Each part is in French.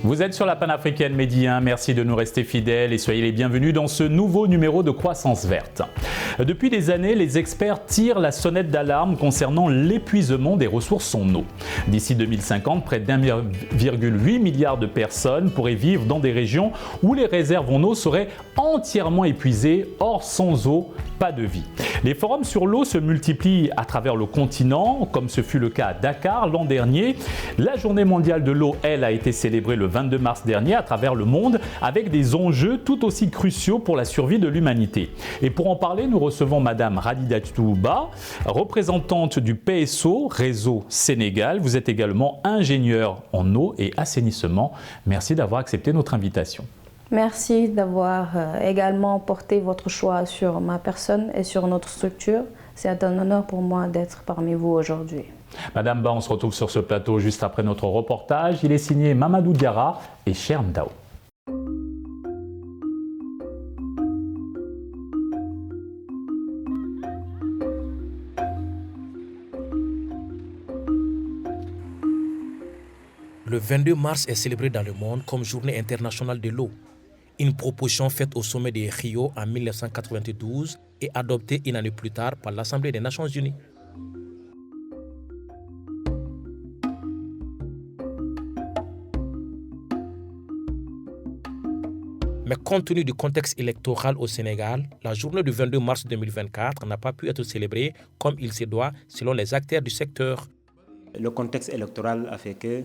Vous êtes sur la panafricaine Medi 1, merci de nous rester fidèles et soyez les bienvenus dans ce nouveau numéro de Croissance Verte. Depuis des années, les experts tirent la sonnette d'alarme concernant l'épuisement des ressources en eau. D'ici 2050, près d'1,8 milliard de personnes pourraient vivre dans des régions où les réserves en eau seraient entièrement épuisées. Or, sans eau, pas de vie. Les forums sur l'eau se multiplient à travers le continent, comme ce fut le cas à Dakar l'an dernier. La journée mondiale de l'eau, elle, a été célébrée le 22 mars dernier à travers le monde avec des enjeux tout aussi cruciaux pour la survie de l'humanité. Et pour en parler, nous recevons Madame Radidatou Ba, représentante du PSO, Réseau Sénégal. Vous êtes également ingénieure en eau et assainissement. Merci d'avoir accepté notre invitation. Merci d'avoir également porté votre choix sur ma personne et sur notre structure. C'est un honneur pour moi d'être parmi vous aujourd'hui. Madame Ba, on se retrouve sur ce plateau juste après notre reportage. Il est signé Mamadou Diarra et Cher Ndao. Le 22 mars est célébré dans le monde comme Journée internationale de l'eau. Une proposition faite au sommet de Rio en 1992 et adoptée une année plus tard par l'Assemblée des Nations Unies. Mais compte tenu du contexte électoral au Sénégal, la journée du 22 mars 2024 n'a pas pu être célébrée comme il se doit selon les acteurs du secteur. Le contexte électoral a fait que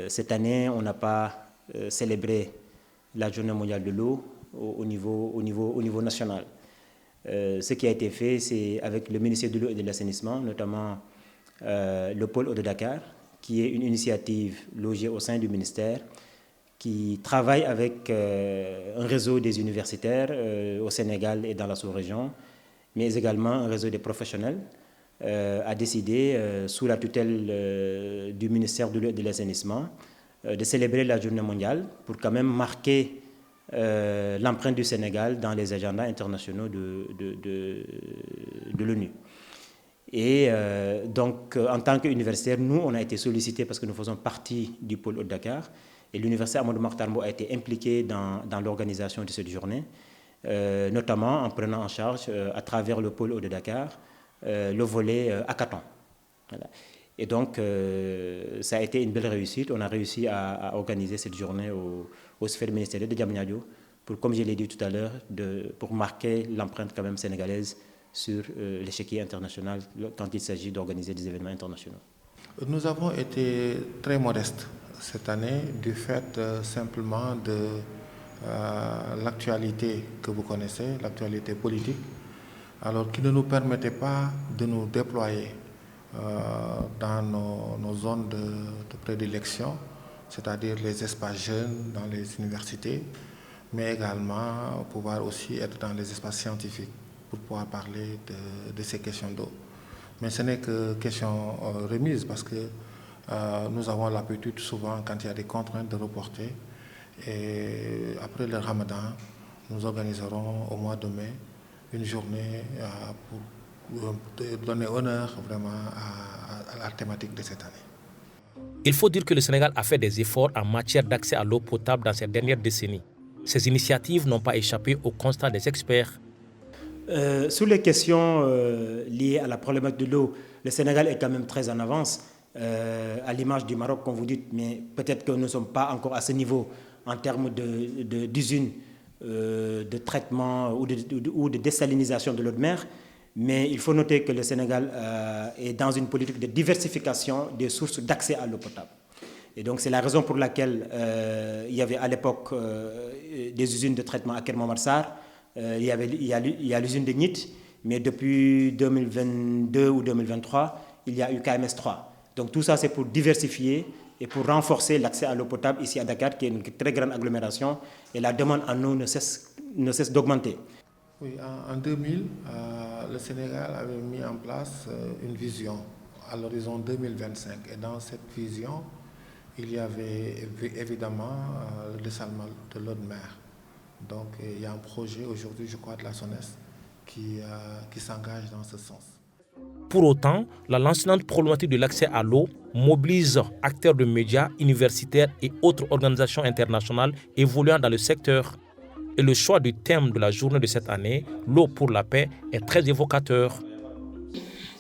cette année, on n'a pas célébré la journée mondiale de l'eau au niveau national. Ce qui a été fait, c'est avec le ministère de l'eau et de l'assainissement, notamment le pôle Eau de Dakar, qui est une initiative logée au sein du ministère, qui travaille avec un réseau des universitaires au Sénégal et dans la sous-région, mais également un réseau des professionnels, a décidé, sous la tutelle du ministère de l'eau et de l'assainissement, de célébrer la journée mondiale pour quand même marquer l'empreinte du Sénégal dans les agendas internationaux de l'ONU. Et donc, en tant qu'universitaire, nous, on a été sollicités parce que nous faisons partie du pôle Haut de Dakar. Et l'université Amadou Mahtar Mbow a été impliquée dans l'organisation de cette journée, notamment en prenant en charge, à travers le pôle Haut de Dakar, le volet hackathon. Voilà. Et donc, ça a été une belle réussite. On a réussi à organiser cette journée aux sphères ministérielles de Diamniadio, pour, comme je l'ai dit tout à l'heure, pour marquer l'empreinte quand même sénégalaise sur l'échiquier international quand il s'agit d'organiser des événements internationaux. Nous avons été très modestes cette année du fait simplement de l'actualité que vous connaissez, l'actualité politique, alors qui ne nous permettait pas de nous déployer dans nos zones de prédilection, c'est-à-dire les espaces jeunes dans les universités, mais également pouvoir aussi être dans les espaces scientifiques pour pouvoir parler de ces questions d'eau. Mais ce n'est que question remise parce que nous avons l'habitude souvent, quand il y a des contraintes, de reporter. Et après le Ramadan, nous organiserons au mois de mai une journée pour donner honneur vraiment à la thématique de cette année. Il faut dire que le Sénégal a fait des efforts en matière d'accès à l'eau potable dans ces dernières décennies. Ces initiatives n'ont pas échappé au constat des experts. Sur les questions liées à la problématique de l'eau, le Sénégal est quand même très en avance, à l'image du Maroc, comme vous dites, mais peut-être que nous ne sommes pas encore à ce niveau en termes d'usines de traitement ou de désalinisation de l'eau de mer. Mais il faut noter que le Sénégal est dans une politique de diversification des sources d'accès à l'eau potable. Et donc c'est la raison pour laquelle il y avait à l'époque des usines de traitement à Kermamarsar, il y a l'usine de Nit, mais depuis 2022 ou 2023, il y a eu KMS 3. Donc tout ça c'est pour diversifier et pour renforcer l'accès à l'eau potable ici à Dakar, qui est une très grande agglomération, et la demande en eau ne cesse d'augmenter. Oui, en 2000, le Sénégal avait mis en place une vision à l'horizon 2025. Et dans cette vision, il y avait évidemment le dessalement de l'eau de mer. Donc il y a un projet aujourd'hui, je crois, de la SONES qui s'engage dans ce sens. Pour autant, la lancinante problématique de l'accès à l'eau mobilise acteurs de médias, universitaires et autres organisations internationales évoluant dans le secteur. Et le choix du thème de la journée de cette année, l'eau pour la paix, est très évocateur.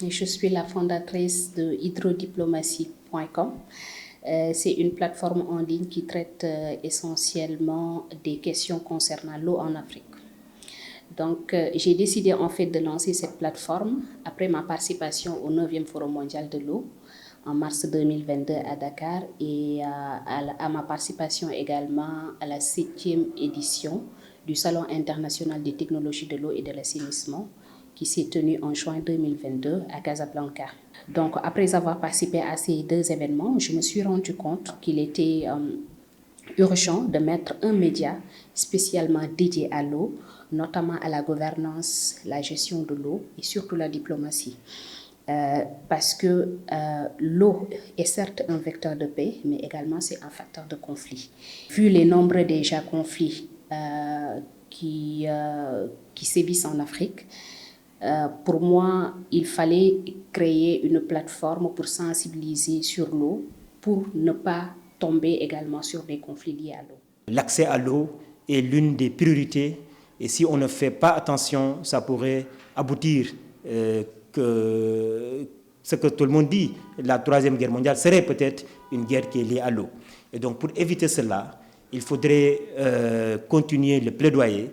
Je suis la fondatrice de hydrodiplomatie.com. C'est une plateforme en ligne qui traite essentiellement des questions concernant l'eau en Afrique. Donc, j'ai décidé en fait de lancer cette plateforme après ma participation au 9e Forum mondial de l'eau en mars 2022 à Dakar et à ma participation également à la 7e édition du Salon international des technologies de l'eau et de l'assainissement qui s'est tenu en juin 2022 à Casablanca. Donc, après avoir participé à ces deux événements, je me suis rendu compte qu'il était urgent de mettre un média spécialement dédié à l'eau, notamment à la gouvernance, la gestion de l'eau et surtout la diplomatie. Parce que l'eau est certes un vecteur de paix, mais également c'est un facteur de conflit. Vu les nombreux déjà conflits qui sévissent en Afrique, pour moi, il fallait créer une plateforme pour sensibiliser sur l'eau, pour ne pas tomber également sur des conflits liés à l'eau. L'accès à l'eau est l'une des priorités et si on ne fait pas attention, ça pourrait aboutir que ce que tout le monde dit, la Troisième Guerre mondiale serait peut-être une guerre qui est liée à l'eau. Et donc pour éviter cela, il faudrait continuer le plaidoyer,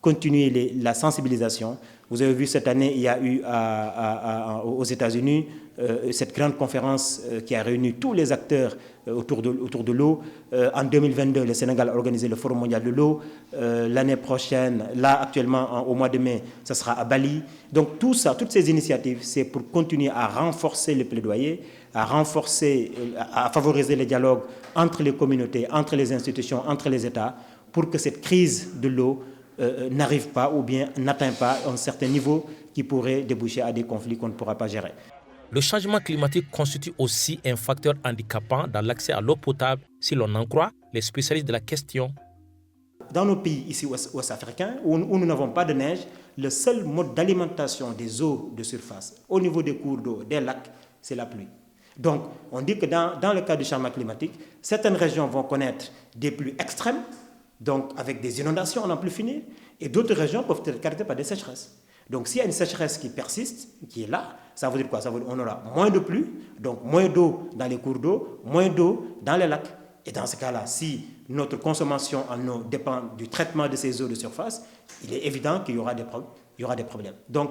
continuer la sensibilisation. Vous avez vu cette année, il y a eu aux États-Unis cette grande conférence qui a réuni tous les acteurs autour de l'eau. En 2022, le Sénégal a organisé le Forum mondial de l'eau. L'année prochaine, là actuellement au mois de mai, ce sera à Bali. Donc tout ça, toutes ces initiatives, c'est pour continuer à renforcer le plaidoyer, à favoriser les dialogues entre les communautés, entre les institutions, entre les États, pour que cette crise de l'eau n'arrive pas ou bien n'atteint pas un certain niveau qui pourrait déboucher à des conflits qu'on ne pourra pas gérer. Le changement climatique constitue aussi un facteur handicapant dans l'accès à l'eau potable, si l'on en croit les spécialistes de la question. Dans nos pays ici ouest-africains, où nous n'avons pas de neige, le seul mode d'alimentation des eaux de surface, au niveau des cours d'eau, des lacs, c'est la pluie. Donc, on dit que dans le cas du changement climatique, certaines régions vont connaître des pluies extrêmes, donc avec des inondations à n'en plus finir, et d'autres régions peuvent être caractérisées par des sécheresses. Donc s'il y a une sécheresse qui persiste, qui est là, ça veut dire quoi? Ça veut dire qu'on aura moins de pluie, donc moins d'eau dans les cours d'eau, moins d'eau dans les lacs. Et dans ce cas-là, si notre consommation en eau dépend du traitement de ces eaux de surface, il est évident qu'il y aura des problèmes. Donc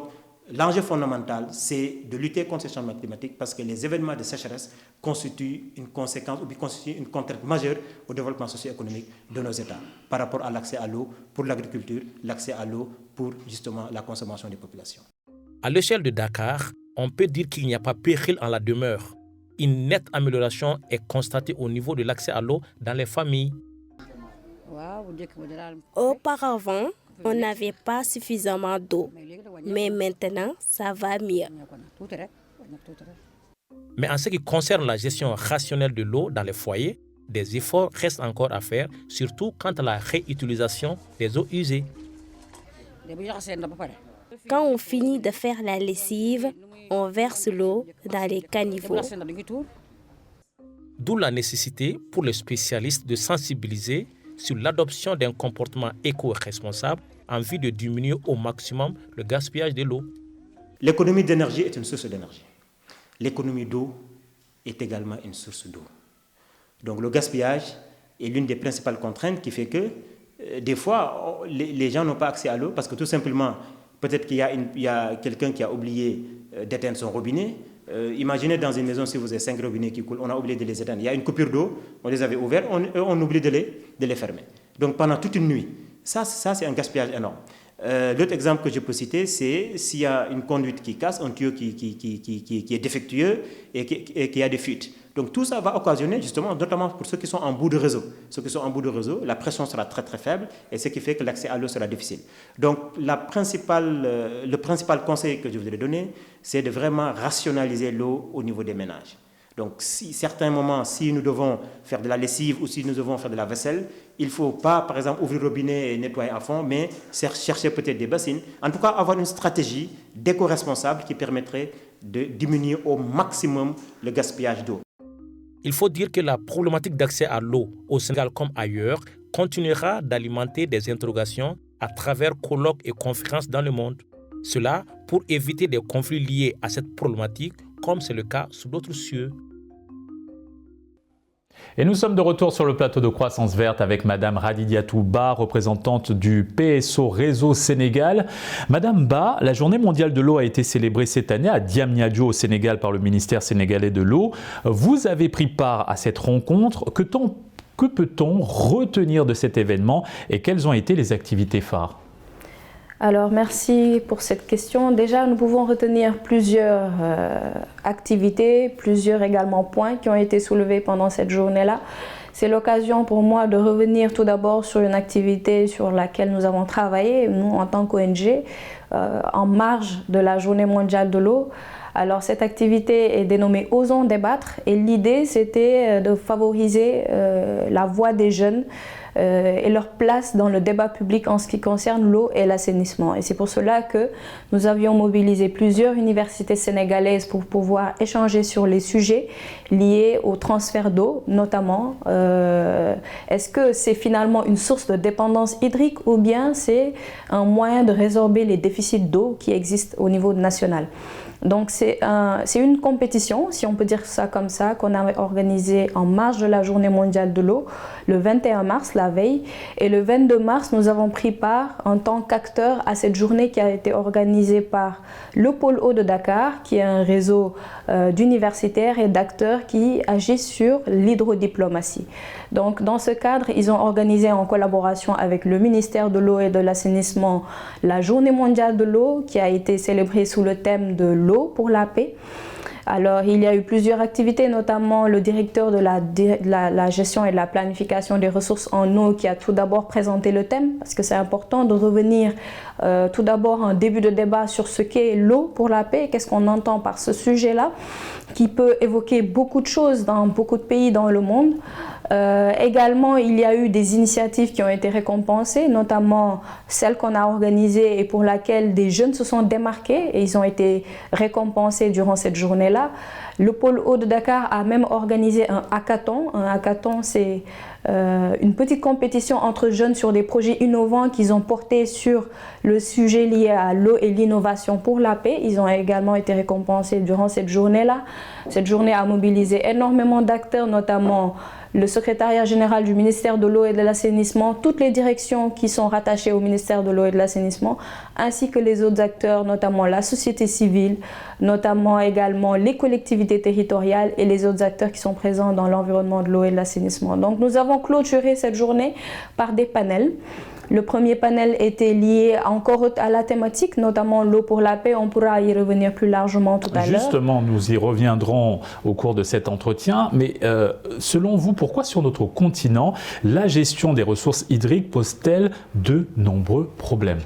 l'enjeu fondamental, c'est de lutter contre ce changement climatique parce que les événements de sécheresse constituent une conséquence ou constituent une contrainte majeure au développement socio-économique de nos États par rapport à l'accès à l'eau pour l'agriculture, l'accès à l'eau pour justement la consommation des populations. À l'échelle de Dakar, on peut dire qu'il n'y a pas péril en la demeure. Une nette amélioration est constatée au niveau de l'accès à l'eau dans les familles. Auparavant, on n'avait pas suffisamment d'eau, mais maintenant, ça va mieux. Mais en ce qui concerne la gestion rationnelle de l'eau dans les foyers, des efforts restent encore à faire, surtout quant à la réutilisation des eaux usées. Quand on finit de faire la lessive, on verse l'eau dans les caniveaux. D'où la nécessité pour les spécialistes de sensibiliser sur l'adoption d'un comportement éco-responsable en vue de diminuer au maximum le gaspillage de l'eau. L'économie d'énergie est une source d'énergie. L'économie d'eau est également une source d'eau. Donc le gaspillage est l'une des principales contraintes qui fait que des fois les gens n'ont pas accès à l'eau parce que tout simplement, peut-être qu'il y a quelqu'un qui a oublié d'éteindre son robinet. Imaginez dans une maison si vous avez 5 robinets qui coulent, on a oublié de les éteindre. Il y a une coupure d'eau, on les avait ouverts, on oublie de les fermer. Donc pendant toute une nuit, ça c'est un gaspillage énorme. L'autre exemple que je peux citer, c'est s'il y a une conduite qui casse, un tuyau qui est défectueux et qui a des fuites. Donc tout ça va occasionner justement, notamment pour ceux qui sont en bout de réseau. Ceux qui sont en bout de réseau, la pression sera très très faible et ce qui fait que l'accès à l'eau sera difficile. Donc le principal conseil que je voudrais donner, c'est de vraiment rationaliser l'eau au niveau des ménages. Donc, certains moments, si nous devons faire de la lessive ou si nous devons faire de la vaisselle, il ne faut pas, par exemple, ouvrir le robinet et nettoyer à fond, mais chercher peut-être des bassines. En tout cas, avoir une stratégie d'éco-responsable qui permettrait de diminuer au maximum le gaspillage d'eau. Il faut dire que la problématique d'accès à l'eau au Sénégal comme ailleurs continuera d'alimenter des interrogations à travers colloques et conférences dans le monde. Cela pour éviter des conflits liés à cette problématique, comme c'est le cas sous d'autres cieux. Et nous sommes de retour sur le plateau de Croissance Verte avec Madame Radidiatou Ba, représentante du PSO Réseau Sénégal. Madame Ba, la Journée mondiale de l'eau a été célébrée cette année à Diamniadio au Sénégal par le ministère sénégalais de l'eau. Vous avez pris part à cette rencontre. Que peut-on retenir de cet événement et quelles ont été les activités phares ? Alors, merci pour cette question. Déjà, nous pouvons retenir plusieurs activités, plusieurs également points qui ont été soulevés pendant cette journée-là. C'est l'occasion pour moi de revenir tout d'abord sur une activité sur laquelle nous avons travaillé, nous en tant qu'ONG, en marge de la Journée mondiale de l'eau. Alors, cette activité est dénommée Osons débattre et l'idée, c'était de favoriser la voix des jeunes et leur place dans le débat public en ce qui concerne l'eau et l'assainissement. Et c'est pour cela que nous avions mobilisé plusieurs universités sénégalaises pour pouvoir échanger sur les sujets liés au transfert d'eau, notamment. Est-ce que c'est finalement une source de dépendance hydrique ou bien c'est un moyen de résorber les déficits d'eau qui existent au niveau national? Donc c'est une compétition, si on peut dire ça comme ça, qu'on a organisée en marge de la Journée mondiale de l'eau, le 21 mars, la veille. Et le 22 mars, nous avons pris part en tant qu'acteurs à cette journée qui a été organisée par le Pôle Eau de Dakar, qui est un réseau d'universitaires et d'acteurs qui agissent sur l'hydrodiplomatie. Donc dans ce cadre, ils ont organisé en collaboration avec le ministère de l'eau et de l'assainissement la Journée mondiale de l'eau qui a été célébrée sous le thème de l'eau pour la paix. Alors, il y a eu plusieurs activités, notamment le directeur de la gestion et de la planification des ressources en eau qui a tout d'abord présenté le thème, parce que c'est important de revenir tout d'abord en début de débat sur ce qu'est l'eau pour la paix, qu'est-ce qu'on entend par ce sujet-là, qui peut évoquer beaucoup de choses dans beaucoup de pays dans le monde. Également, il y a eu des initiatives qui ont été récompensées, notamment celle qu'on a organisée et pour laquelle des jeunes se sont démarqués et ils ont été récompensés durant cette journée-là. Le Pôle Eau de Dakar a même organisé un hackathon. Un hackathon, c'est une petite compétition entre jeunes sur des projets innovants qu'ils ont portés sur le sujet lié à l'eau et l'innovation pour la paix. Ils ont également été récompensés durant cette journée-là. Cette journée a mobilisé énormément d'acteurs, notamment le secrétariat général du ministère de l'eau et de l'assainissement, toutes les directions qui sont rattachées au ministère de l'eau et de l'assainissement, ainsi que les autres acteurs, notamment la société civile, notamment également les collectivités territoriales et les autres acteurs qui sont présents dans l'environnement de l'eau et de l'assainissement. Donc nous avons clôturé cette journée par des panels. Le premier panel était lié encore à la thématique, notamment l'eau pour la paix. On pourra y revenir plus largement tout à l'heure. Justement, nous y reviendrons au cours de cet entretien. Mais selon vous, pourquoi sur notre continent, la gestion des ressources hydriques pose-t-elle de nombreux problèmes ?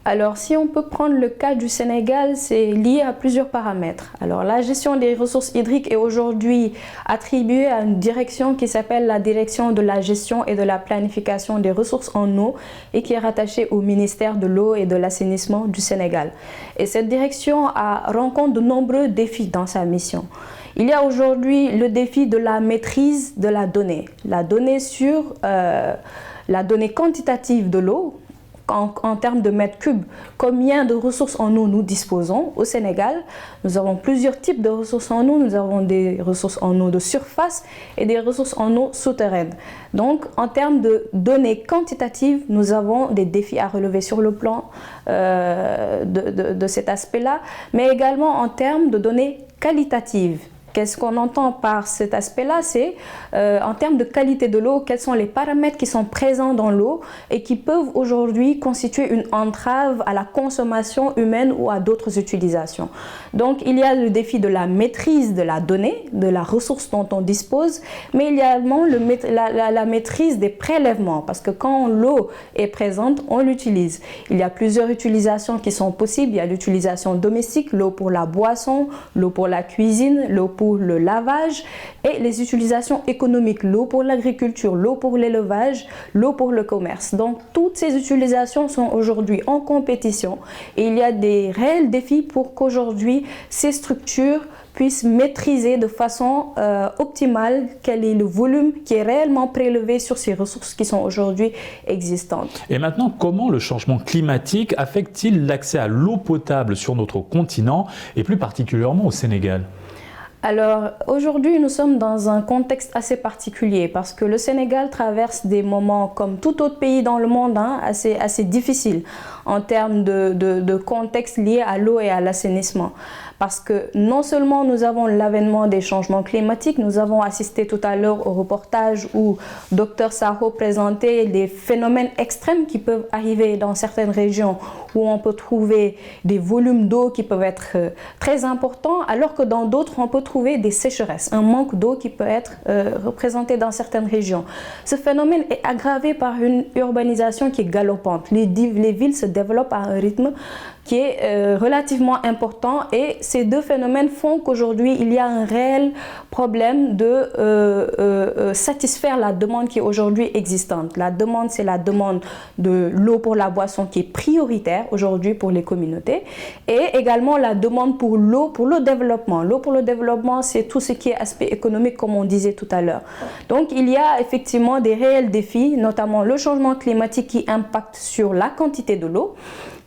Alors, si on peut prendre le cas du Sénégal, c'est lié à plusieurs paramètres. Alors, la gestion des ressources hydriques est aujourd'hui attribuée à une direction qui s'appelle la Direction de la gestion et de la planification des ressources en eau et qui est rattachée au ministère de l'eau et de l'assainissement du Sénégal. Et cette direction rencontre de nombreux défis dans sa mission. Il y a aujourd'hui le défi de la maîtrise de la donnée sur la donnée quantitative de l'eau. En termes de mètres cubes, combien de ressources en eau nous disposons au Sénégal. Nous avons plusieurs types de ressources en eau. Nous avons des ressources en eau de surface et des ressources en eau souterraines. Donc, en termes de données quantitatives, nous avons des défis à relever sur le plan de cet aspect-là, mais également en termes de données qualitatives. Qu'est-ce qu'on entend par cet aspect-là? C'est en termes de qualité de l'eau, quels sont les paramètres qui sont présents dans l'eau et qui peuvent aujourd'hui constituer une entrave à la consommation humaine ou à d'autres utilisations. Donc il y a le défi de la maîtrise de la donnée, de la ressource dont on dispose, mais il y a également la maîtrise des prélèvements, parce que quand l'eau est présente, on l'utilise. Il y a plusieurs utilisations qui sont possibles. Il y a l'utilisation domestique, l'eau pour la boisson, l'eau pour la cuisine, l'eau pour le lavage et les utilisations économiques, l'eau pour l'agriculture, l'eau pour l'élevage, l'eau pour le commerce. Donc toutes ces utilisations sont aujourd'hui en compétition et il y a des réels défis pour qu'aujourd'hui ces structures puissent maîtriser de façon optimale quel est le volume qui est réellement prélevé sur ces ressources qui sont aujourd'hui existantes. Et maintenant, comment le changement climatique affecte-t-il l'accès à l'eau potable sur notre continent et plus particulièrement au Sénégal ? Alors aujourd'hui, nous sommes dans un contexte assez particulier parce que le Sénégal traverse des moments comme tout autre pays dans le monde assez difficiles en termes de contexte lié à l'eau et à l'assainissement. Parce que non seulement nous avons l'avènement des changements climatiques, nous avons assisté tout à l'heure au reportage où Dr Saho présentait des phénomènes extrêmes qui peuvent arriver dans certaines régions où on peut trouver des volumes d'eau qui peuvent être très importants, alors que dans d'autres on peut trouver des sécheresses, un manque d'eau qui peut être représenté dans certaines régions. Ce phénomène est aggravé par une urbanisation qui est galopante. Les villes se développent à un rythme qui est relativement important et ces deux phénomènes font qu'aujourd'hui il y a un réel problème de satisfaire la demande qui est aujourd'hui existante. La demande, c'est la demande de l'eau pour la boisson qui est prioritaire aujourd'hui pour les communautés et également la demande pour l'eau pour le développement. L'eau pour le développement, c'est tout ce qui est aspect économique comme on disait tout à l'heure. Donc il y a effectivement des réels défis, notamment le changement climatique qui impacte sur la quantité de l'eau.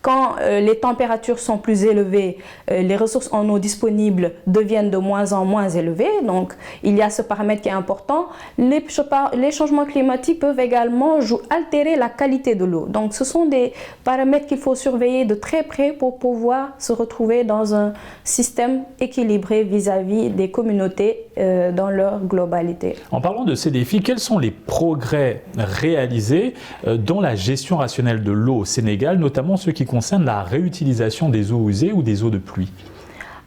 Quand les températures sont plus élevées, les ressources en eau disponibles deviennent de moins en moins élevées. Donc, il y a ce paramètre qui est important. Les changements climatiques peuvent également altérer la qualité de l'eau. Donc, ce sont des paramètres qu'il faut surveiller de très près pour pouvoir se retrouver dans un système équilibré vis-à-vis des communautés dans leur globalité. En parlant de ces défis, quels sont les progrès réalisés dans la gestion rationnelle de l'eau au Sénégal, notamment ceux qui concerne la réutilisation des eaux usées ou des eaux de pluie?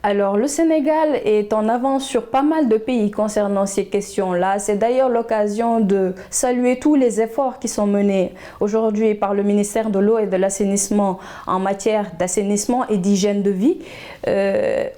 Alors, le Sénégal est en avance sur pas mal de pays concernant ces questions-là. C'est d'ailleurs l'occasion de saluer tous les efforts qui sont menés aujourd'hui par le ministère de l'eau et de l'assainissement en matière d'assainissement et d'hygiène de vie.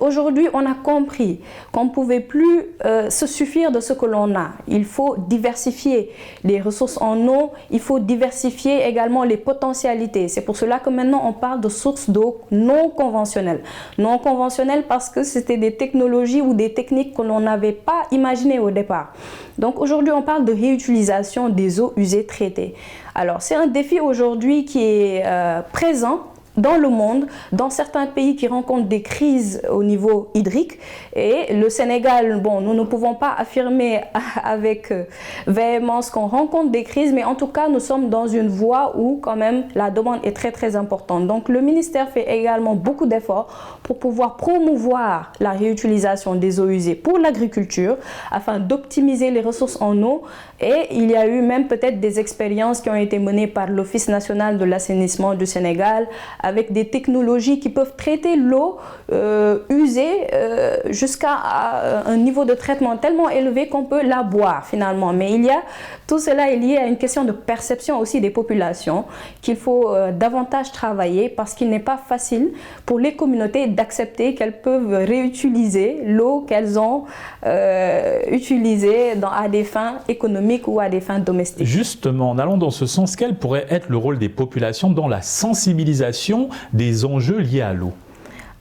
Aujourd'hui, on a compris qu'on ne pouvait plus se suffire de ce que l'on a. Il faut diversifier les ressources en eau, il faut diversifier également les potentialités. C'est pour cela que maintenant on parle de sources d'eau non conventionnelles. Non conventionnelles parce que c'était des technologies ou des techniques que l'on n'avait pas imaginées au départ. Donc aujourd'hui, on parle de réutilisation des eaux usées traitées. Alors c'est un défi aujourd'hui qui est présent dans le monde, dans certains pays qui rencontrent des crises au niveau hydrique. Et le Sénégal, bon, nous ne pouvons pas affirmer avec véhémence qu'on rencontre des crises, mais en tout cas, nous sommes dans une voie où quand même la demande est très très importante. Donc le ministère fait également beaucoup d'efforts pour pouvoir promouvoir la réutilisation des eaux usées pour l'agriculture afin d'optimiser les ressources en eau. Et il y a eu même peut-être des expériences qui ont été menées par l'Office national de l'assainissement du Sénégal avec des technologies qui peuvent traiter l'eau usée jusqu'à un niveau de traitement tellement élevé qu'on peut la boire finalement. Mais tout cela est lié à une question de perception aussi des populations qu'il faut davantage travailler parce qu'il n'est pas facile pour les communautés d'accepter qu'elles peuvent réutiliser l'eau qu'elles ont utilisée à des fins économiques ou à des fins domestiques. Justement, en allant dans ce sens, quel pourrait être le rôle des populations dans la sensibilisation des enjeux liés à l'eau?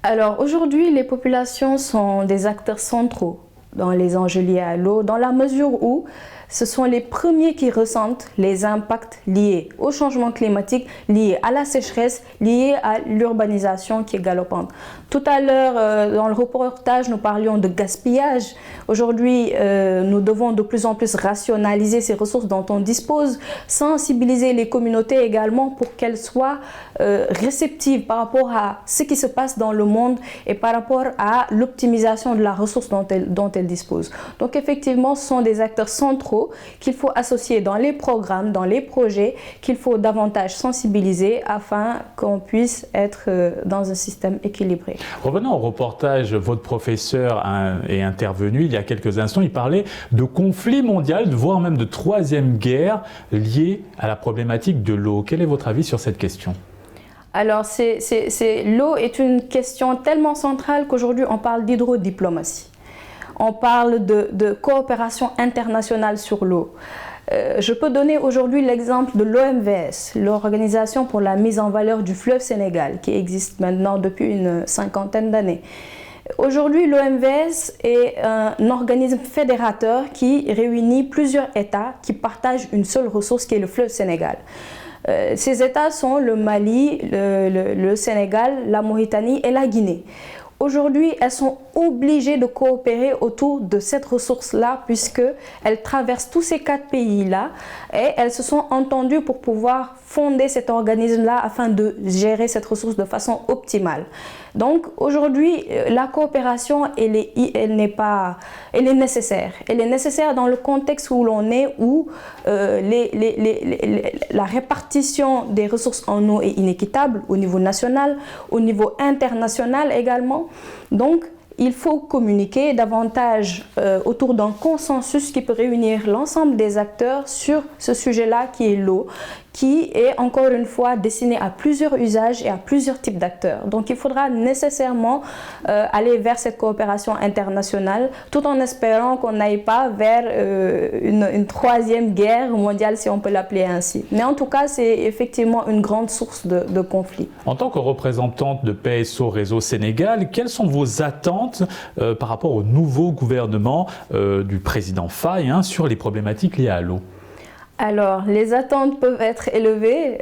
Alors aujourd'hui, les populations sont des acteurs centraux dans les enjeux liés à l'eau, dans la mesure où ce sont les premiers qui ressentent les impacts liés au changement climatique, liés à la sécheresse, liés à l'urbanisation qui est galopante. Tout à l'heure, dans le reportage, nous parlions de gaspillage. Aujourd'hui, nous devons de plus en plus rationaliser ces ressources dont on dispose, sensibiliser les communautés également pour qu'elles soient réceptives par rapport à ce qui se passe dans le monde et par rapport à l'optimisation de la ressource dont elles disposent. Donc effectivement, ce sont des acteurs centraux qu'il faut associer dans les programmes, dans les projets, qu'il faut davantage sensibiliser afin qu'on puisse être dans un système équilibré. Revenons au reportage, votre professeur est intervenu il y a quelques instants, il parlait de conflit mondial, voire même de troisième guerre liée à la problématique de l'eau. Quel est votre avis sur cette question ? Alors, l'eau est une question tellement centrale qu'aujourd'hui on parle d'hydrodiplomatie. on parle de coopération internationale sur l'eau. Je peux donner aujourd'hui l'exemple de l'OMVS, l'Organisation pour la mise en valeur du fleuve Sénégal, qui existe maintenant depuis une 50aine d'années. Aujourd'hui, l'OMVS est un organisme fédérateur qui réunit plusieurs États qui partagent une seule ressource qui est le fleuve Sénégal. Ces États sont le Mali, le Sénégal, la Mauritanie et la Guinée. Aujourd'hui, elles sont obligées de coopérer autour de cette ressource-là puisqu'elles traversent tous ces 4 pays-là et elles se sont entendues pour pouvoir fonder cet organisme-là afin de gérer cette ressource de façon optimale. Donc aujourd'hui, la coopération, elle est nécessaire. Elle est nécessaire dans le contexte où l'on est, où la répartition des ressources en eau est inéquitable au niveau national, au niveau international également. Donc, il faut communiquer davantage autour d'un consensus qui peut réunir l'ensemble des acteurs sur ce sujet-là qui est l'eau, qui est encore une fois destiné à plusieurs usages et à plusieurs types d'acteurs. Donc il faudra nécessairement aller vers cette coopération internationale tout en espérant qu'on n'aille pas vers une 3e guerre mondiale, si on peut l'appeler ainsi. Mais en tout cas, c'est effectivement une grande source de conflits. En tant que représentante de PSO Réseau Sénégal, quelles sont vos attentes par rapport au nouveau gouvernement du président Faye sur les problématiques liées à l'eau ? Alors, les attentes peuvent être élevées.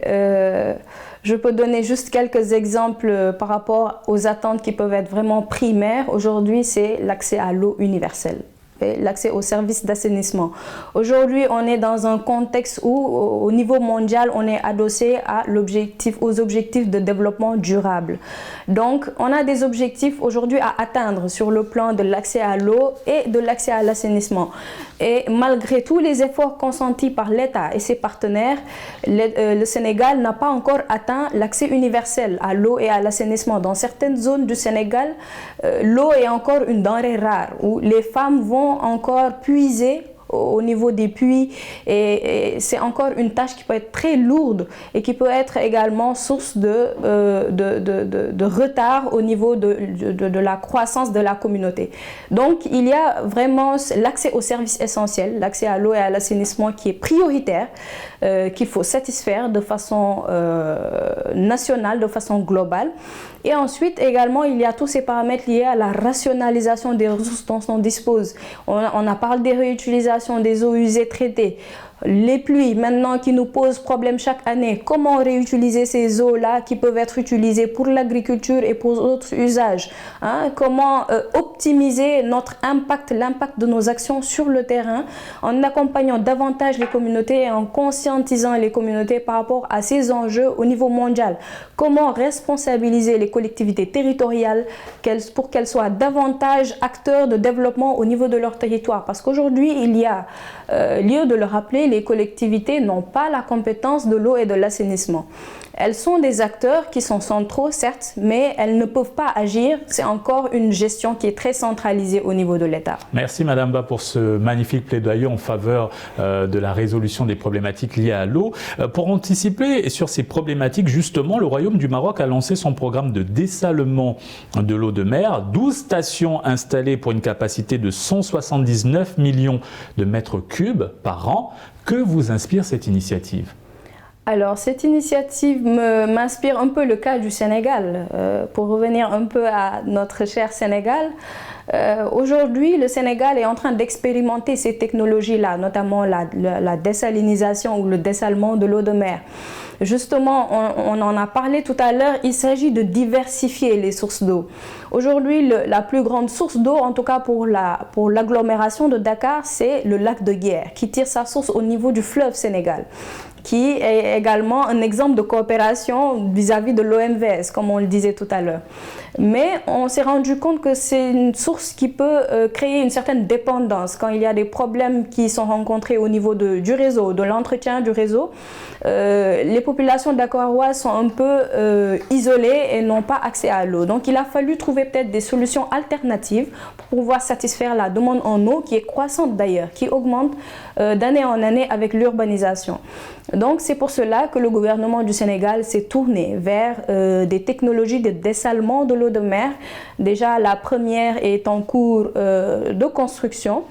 Je peux donner juste quelques exemples par rapport aux attentes qui peuvent être vraiment primaires. Aujourd'hui, c'est l'accès à l'eau universelle, l'accès aux services d'assainissement. Aujourd'hui, on est dans un contexte où, au niveau mondial, on est adossé aux objectifs de développement durable. Donc, on a des objectifs aujourd'hui à atteindre sur le plan de l'accès à l'eau et de l'accès à l'assainissement. Et malgré tous les efforts consentis par l'État et ses partenaires, le Sénégal n'a pas encore atteint l'accès universel à l'eau et à l'assainissement. Dans certaines zones du Sénégal, l'eau est encore une denrée rare, où les femmes vont encore puiser au niveau des puits et c'est encore une tâche qui peut être très lourde et qui peut être également source de retard au niveau de la croissance de la communauté. Donc il y a vraiment l'accès aux services essentiels, l'accès à l'eau et à l'assainissement qui est prioritaire, qu'il faut satisfaire de façon nationale, de façon globale. Et ensuite également il y a tous ces paramètres liés à la rationalisation des ressources dont on dispose. On a parlé des réutilisations des eaux usées traitées. Les pluies maintenant qui nous posent problème chaque année, comment réutiliser ces eaux-là qui peuvent être utilisées pour l'agriculture et pour d'autres usages, comment optimiser notre impact, l'impact de nos actions sur le terrain en accompagnant davantage les communautés et en conscientisant les communautés par rapport à ces enjeux au niveau mondial. Comment responsabiliser les collectivités territoriales pour qu'elles soient davantage acteurs de développement au niveau de leur territoire, parce qu'aujourd'hui il y a lieu de le rappeler, les collectivités n'ont pas la compétence de l'eau et de l'assainissement. Elles sont des acteurs qui sont centraux, certes, mais elles ne peuvent pas agir. C'est encore une gestion qui est très centralisée au niveau de l'État. Merci Madame Ba pour ce magnifique plaidoyer en faveur de la résolution des problématiques liées à l'eau. Pour anticiper sur ces problématiques, justement, le Royaume du Maroc a lancé son programme de dessalement de l'eau de mer. 12 stations installées pour une capacité de 179 millions de mètres cubes par an. Que vous inspire cette initiative ? Alors, cette initiative m'inspire un peu le cas du Sénégal. Pour revenir un peu à notre cher Sénégal, aujourd'hui, le Sénégal est en train d'expérimenter ces technologies-là, notamment la désalinisation ou le dessalement de l'eau de mer. Justement, on en a parlé tout à l'heure, il s'agit de diversifier les sources d'eau. Aujourd'hui, la plus grande source d'eau, en tout cas pour l'agglomération de Dakar, c'est le lac de Guiers, qui tire sa source au niveau du fleuve Sénégal, qui est également un exemple de coopération vis-à-vis de l'OMVS, comme on le disait tout à l'heure. Mais on s'est rendu compte que c'est une source qui peut créer une certaine dépendance quand il y a des problèmes qui sont rencontrés au niveau du réseau, de l'entretien du réseau. Les populations dakaroises sont un peu isolées et n'ont pas accès à l'eau. Donc il a fallu trouver peut-être des solutions alternatives pour pouvoir satisfaire la demande en eau qui est croissante d'ailleurs, qui augmente d'année en année avec l'urbanisation. Donc c'est pour cela que le gouvernement du Sénégal s'est tourné vers des technologies de dessalement de l'eau de mer. Déjà, la première est en cours de construction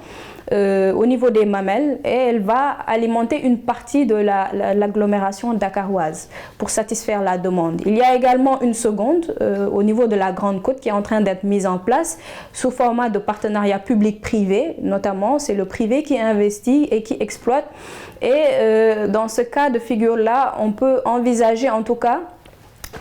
au niveau des Mamelles et elle va alimenter une partie de l'agglomération dakaroise pour satisfaire la demande. Il y a également une seconde au niveau de la Grande Côte qui est en train d'être mise en place sous format de partenariat public-privé. Notamment, c'est le privé qui investit et qui exploite. Et dans ce cas de figure-là, on peut envisager en tout cas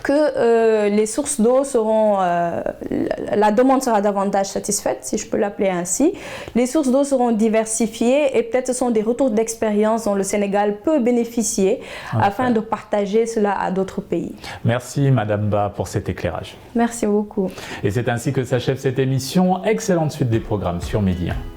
que les sources d'eau seront, la demande sera davantage satisfaite, si je peux l'appeler ainsi. Les sources d'eau seront diversifiées et peut-être ce sont des retours d'expérience dont le Sénégal peut bénéficier afin de partager cela à d'autres pays. Merci Madame Ba pour cet éclairage. Merci beaucoup. Et c'est ainsi que s'achève cette émission. Excellente suite des programmes sur Midi 1.